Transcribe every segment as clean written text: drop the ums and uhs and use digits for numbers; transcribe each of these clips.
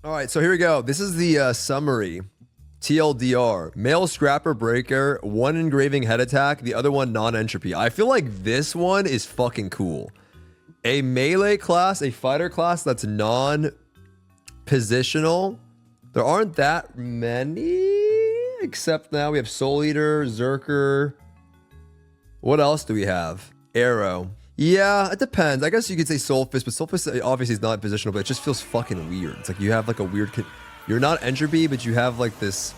All right, so here we go. This is the summary. TLDR, male scrapper breaker, one engraving head attack, the other one non-entropy. I feel like this one is fucking cool. A melee class, a fighter class that's non-positional. There aren't that many, except now we have Soul Eater, Zerker. What else do we have? Arrow. Yeah, it depends. I guess you could say Soul Fist, but Soul Fist obviously is not positional, but it just feels fucking weird. It's like you have like a weird... You're not entropy, but you have like this,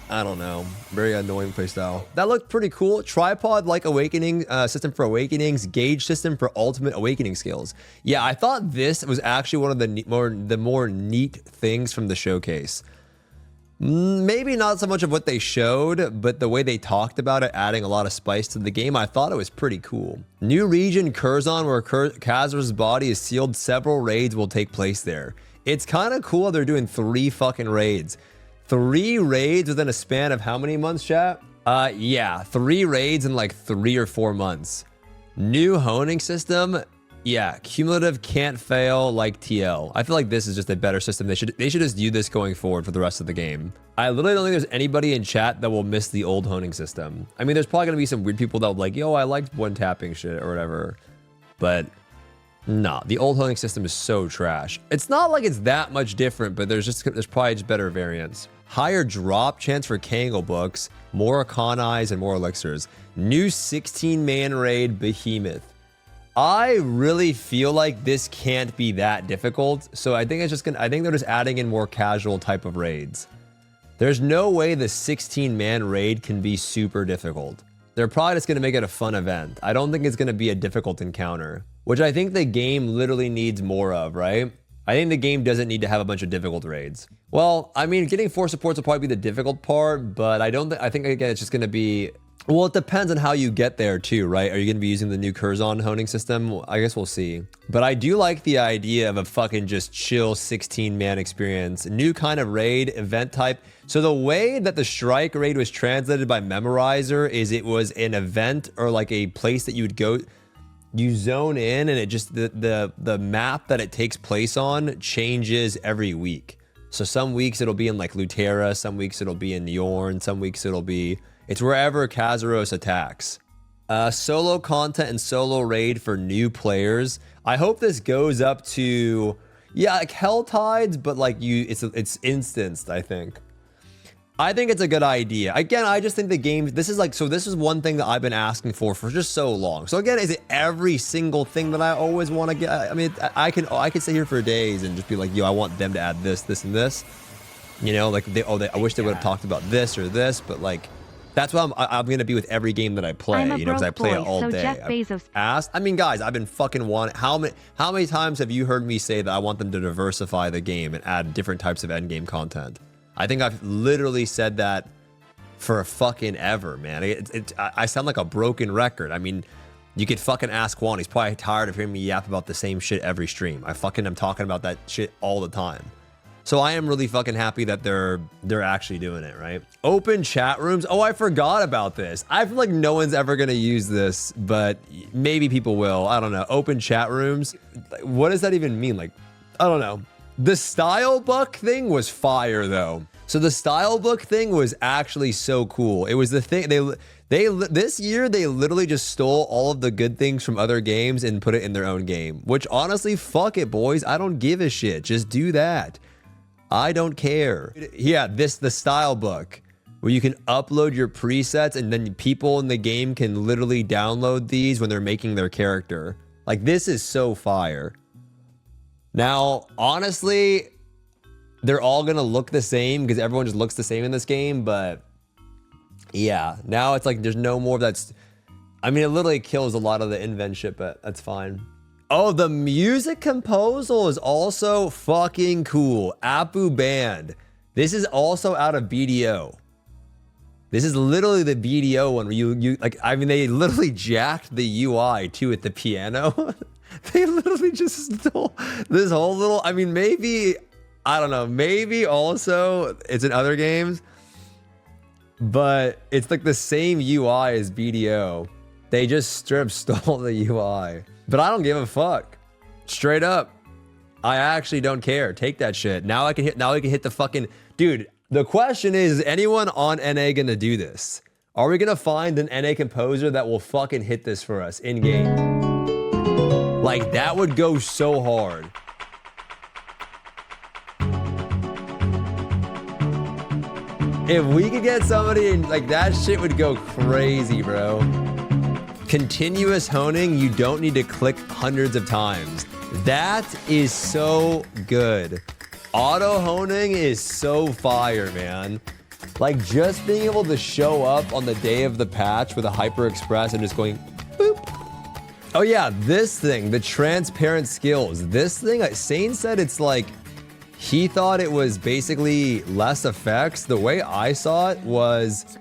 I don't know, very annoying playstyle. That looked pretty cool. Tripod-like awakening system for awakenings, gauge system for ultimate awakening skills. Yeah, I thought this was actually one of the more neat things from the showcase. Maybe not so much of what they showed, but the way they talked about it, adding a lot of spice to the game, I thought it was pretty cool. New region, Curzon, where Kazeros' body is sealed. Several raids will take place there. It's kind of cool they're doing 3 fucking raids. 3 raids within a span of how many months, chat? Yeah, 3 raids in like 3 or 4 months. New honing system. Yeah, cumulative can't fail like TL. I feel like this is just a better system. They should just do this going forward for the rest of the game. I literally don't think there's anybody in chat that will miss the old honing system. I mean, there's probably gonna be some weird people that will be like, yo, I liked one tapping shit or whatever. But nah, the old honing system is so trash. It's not like it's that much different, but there's probably just better variants. Higher drop chance for Kangle books, more Arcana Eyes, and more elixirs. New 16-man raid Behemoth. I really feel like this can't be that difficult, so I think I think they're just adding in more casual type of raids. There's no way the 16-man raid can be super difficult. They're probably just gonna make it a fun event. I don't think it's gonna be a difficult encounter, which I think the game literally needs more of, right? I think the game doesn't need to have a bunch of difficult raids. Well, I mean, getting 4 supports will probably be the difficult part, but I think again, it's just gonna be, well, it depends on how you get there too, right? Are you going to be using the new Curzon honing system? I guess we'll see. But I do like the idea of a fucking just chill 16-man experience. New kind of raid, event type. So the way that the strike raid was translated by Memorizer is it was an event or like a place that you would go, you zone in, and it just, the map that it takes place on changes every week. So some weeks it'll be in like Lutera, some weeks it'll be in Yorn, some weeks it'll be... It's wherever Kazeros attacks. Solo content and solo raid for new players. I hope this goes up to, yeah, like Hell Tides, but like it's instanced, I think. I think it's a good idea. Again, I just think the game, this is one thing that I've been asking for just so long. So again, is it every single thing that I always want to get? I mean, I could sit here for days and just be like, yo, I want them to add this, this, and this. You know, like I wish they would have talked about this or this, but like, that's what I'm going to be with every game that I play, you know, because I play it all day. I mean, guys, I've been fucking wanting... How many times have you heard me say that I want them to diversify the game and add different types of endgame content? I think I've literally said that for fucking ever, man. I sound like a broken record. I mean, you could fucking ask Juan. He's probably tired of hearing me yap about the same shit every stream. I fucking am talking about that shit all the time. So I am really fucking happy that they're actually doing it, right? Open chat rooms. Oh, I forgot about this. I feel like no one's ever gonna use this, but maybe people will. I don't know. Open chat rooms. What does that even mean? Like, I don't know. The style book thing was fire though. So the style book thing was actually so cool. It was the thing this year they literally just stole all of the good things from other games and put it in their own game. Which honestly, fuck it, boys. I don't give a shit. Just do that. I don't care. Yeah, the style book where you can upload your presets and then people in the game can literally download these when they're making their character. Like, this is so fire. Now, honestly, they're all gonna look the same because everyone just looks the same in this game, but yeah, now it's like there's no more of that. I mean, it literally kills a lot of the invent shit, but that's fine. Oh, the music composal is also fucking cool. Apu Band. This is also out of BDO. This is literally the BDO one where you like, I mean, they literally jacked the UI too at the piano. They literally just stole this whole little, I mean, maybe, I don't know, maybe also it's in other games, but it's like the same UI as BDO. They just straight up stole the UI. But I don't give a fuck. Straight up. I actually don't care. Take that shit. Now I can hit the fucking dude. The question is anyone on NA gonna do this? Are we gonna find an NA composer that will fucking hit this for us in game? Like that would go so hard. If we could get somebody in, like that shit would go crazy, bro. Continuous honing, you don't need to click hundreds of times. That is so good. Auto honing is so fire, man. Like just being able to show up on the day of the patch with a hyper express and just going boop. Oh yeah, this thing, the transparent skills. This thing, Sane said it's like, he thought it was basically less effects. The way I saw it was,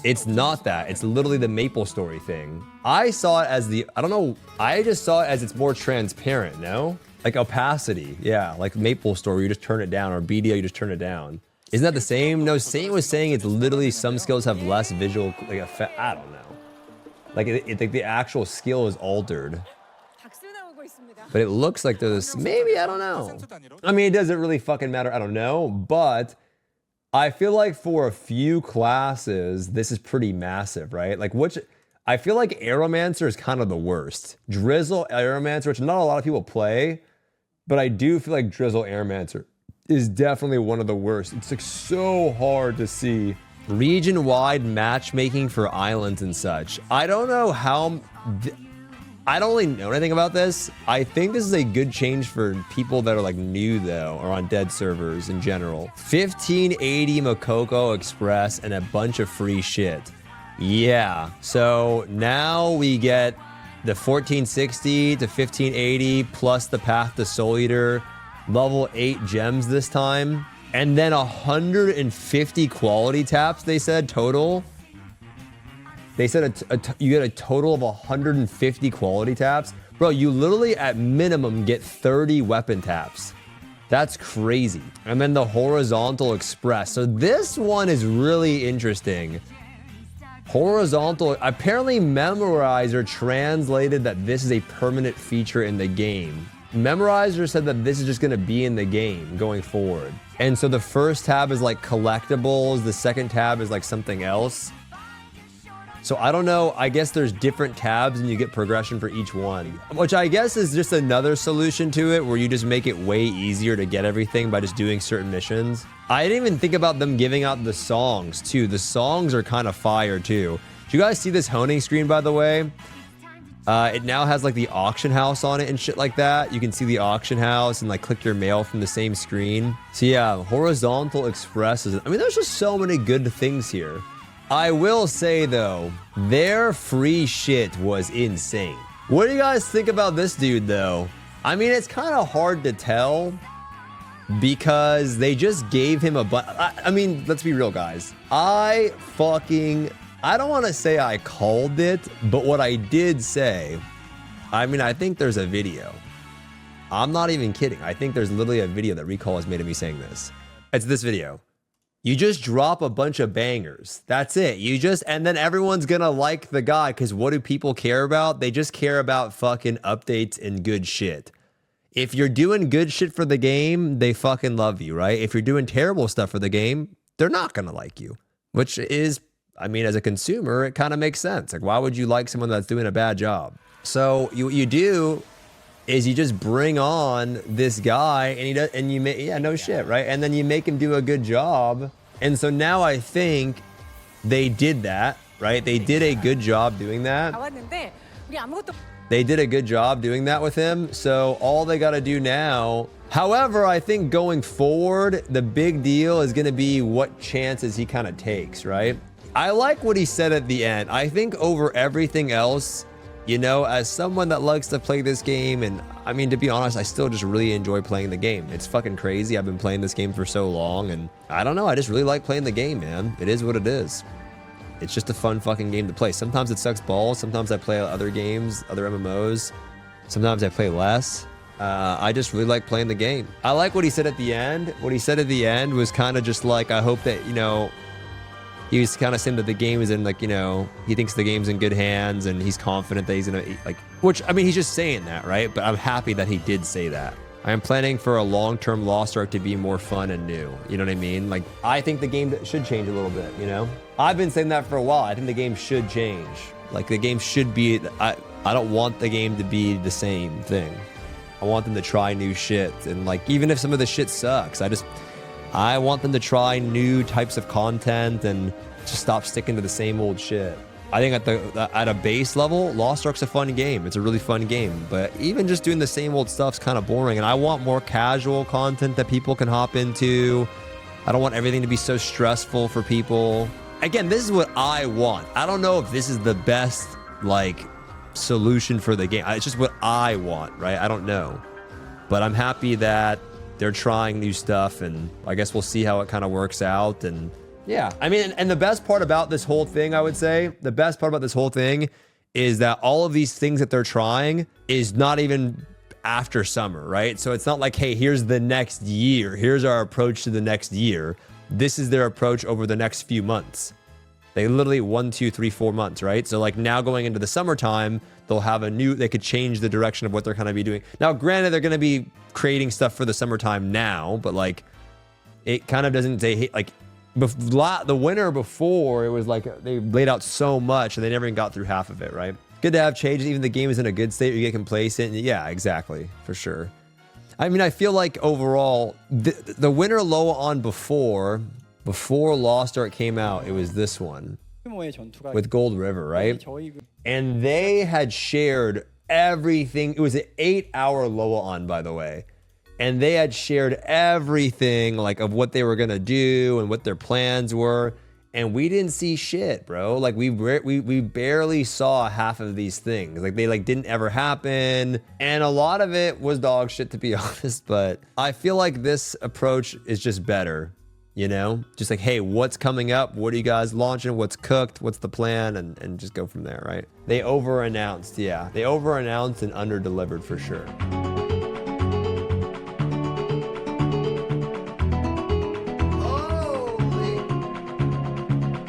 it's not that. It's literally the Maple Story thing. I saw it as I don't know, I just saw it as it's more transparent, no? Like opacity, yeah, like Maple Story, you just turn it down, or BDO, you just turn it down. Isn't that the same? No, Saint was saying it's literally some skills have less visual like effect. I don't know. Like like the actual skill is altered. But it looks like there's maybe, I don't know. I mean, it doesn't really fucking matter, I don't know, but I feel like for a few classes, this is pretty massive, right? Like I feel like Aeromancer is kind of the worst. Drizzle Aeromancer, which not a lot of people play, but I do feel like Drizzle Aeromancer is definitely one of the worst. It's like so hard to see. Region-wide matchmaking for islands and such. I don't know how... I don't really know anything about this. I think this is a good change for people that are like new though, or on dead servers in general. 1580 Makoko Express and a bunch of free shit. Yeah, so now we get the 1460 to 1580 plus the path to Soul Eater, level 8 gems this time, and then 150 quality taps, they said, total. They said you get a total of 150 quality taps. Bro, you literally at minimum get 30 weapon taps. That's crazy. And then the horizontal express. So this one is really interesting. Horizontal, apparently Memorizer translated that this is a permanent feature in the game. Memorizer said that this is just gonna be in the game going forward. And so the first tab is like collectibles, the second tab is like something else. So I don't know, I guess there's different tabs and you get progression for each one, which I guess is just another solution to it where you just make it way easier to get everything by just doing certain missions. I didn't even think about them giving out the songs too. The songs are kind of fire too. Do you guys see this honing screen, by the way? It now has like the auction house on it and shit like that. You can see the auction house and like click your mail from the same screen. So yeah, horizontal express is, I mean, there's just so many good things here. I will say though, their free shit was insane. What do you guys think about this dude though? I mean, it's kind of hard to tell because they just gave him I mean, let's be real guys. I don't want to say I called it, but what I did say, I mean, I think there's a video. I'm not even kidding. I think there's literally a video that Recall has made of me saying this. It's this video. You just drop a bunch of bangers. That's it. And then everyone's gonna like the guy, because what do people care about? They just care about fucking updates and good shit. If you're doing good shit for the game, they fucking love you, right? If you're doing terrible stuff for the game, they're not gonna like you. Which is, I mean, as a consumer, it kind of makes sense. Like, why would you like someone that's doing a bad job? So what you do is you just bring on this guy and you make, yeah, no shit, right? And then you make him do a good job. And so now I think they did that, right? They did a good job doing that. They did a good job doing that with him. So all they got to do now, however, I think going forward, the big deal is going to be what chances he kind of takes, right? I like what he said at the end. I think over everything else, you know, as someone that likes to play this game, and I mean, to be honest, I still just really enjoy playing the game. It's fucking crazy. I've been playing this game for so long, and I don't know, I just really like playing the game, man. It is what it is. It's just a fun fucking game to play. Sometimes it sucks balls. Sometimes I play other games, other MMOs. Sometimes I play less. I just really like playing the game. I like what he said at the end. What he said at the end was kind of just like, I hope that, you know, he was kind of saying that the game is in, like, you know, he thinks the game's in good hands and he's confident that he's gonna, like, which, I mean, he's just saying that, right? But I'm happy that he did say that. I am planning for a long-term Lost Ark to be more fun and new. You know what I mean? Like, I think the game should change a little bit, you know? I've been saying that for a while. I think the game should change. Like, the game should be... I don't want the game to be the same thing. I want them to try new shit. And, like, even if some of the shit sucks, I want them to try new types of content and just stop sticking to the same old shit. I think at a base level, Lost Ark's a fun game. It's a really fun game. But even just doing the same old stuff's kind of boring. And I want more casual content that people can hop into. I don't want everything to be so stressful for people. Again, this is what I want. I don't know if this is the best, like, solution for the game. It's just what I want, right? I don't know. But I'm happy that they're trying new stuff. And I guess we'll see how it kind of works out. And... yeah, I mean, and the best part about this whole thing, I would say, the best part about this whole thing is that all of these things that they're trying is not even after summer, right? So it's not like, hey, here's the next year. Here's our approach to the next year. This is their approach over the next few months. They literally 1, 2, 3, 4 months, right? So like now going into the summertime, they'll have they could change the direction of what they're going to be doing. Now, granted, they're going to be creating stuff for the summertime now, but like, it kind of doesn't say, like, the winter before, it was like they laid out so much and they never even got through half of it, right? Good to have changes. Even the game is in a good state, you get complacent. Yeah, exactly, for sure. I mean, I feel like overall, the Winter LOA ON before Lost Ark came out, it was this one with Gold River, right? And they had shared everything. It was an 8-hour LOA ON, by the way. And they had shared everything, like, of what they were gonna do and what their plans were, and we didn't see shit, bro. Like, we barely saw half of these things. Like, they didn't ever happen, and a lot of it was dog shit, to be honest. But I feel like this approach is just better, you know? Just like, hey, what's coming up? What are you guys launching? What's cooked? What's the plan? And just go from there, right? They over-announced, yeah. They over-announced and under-delivered for sure.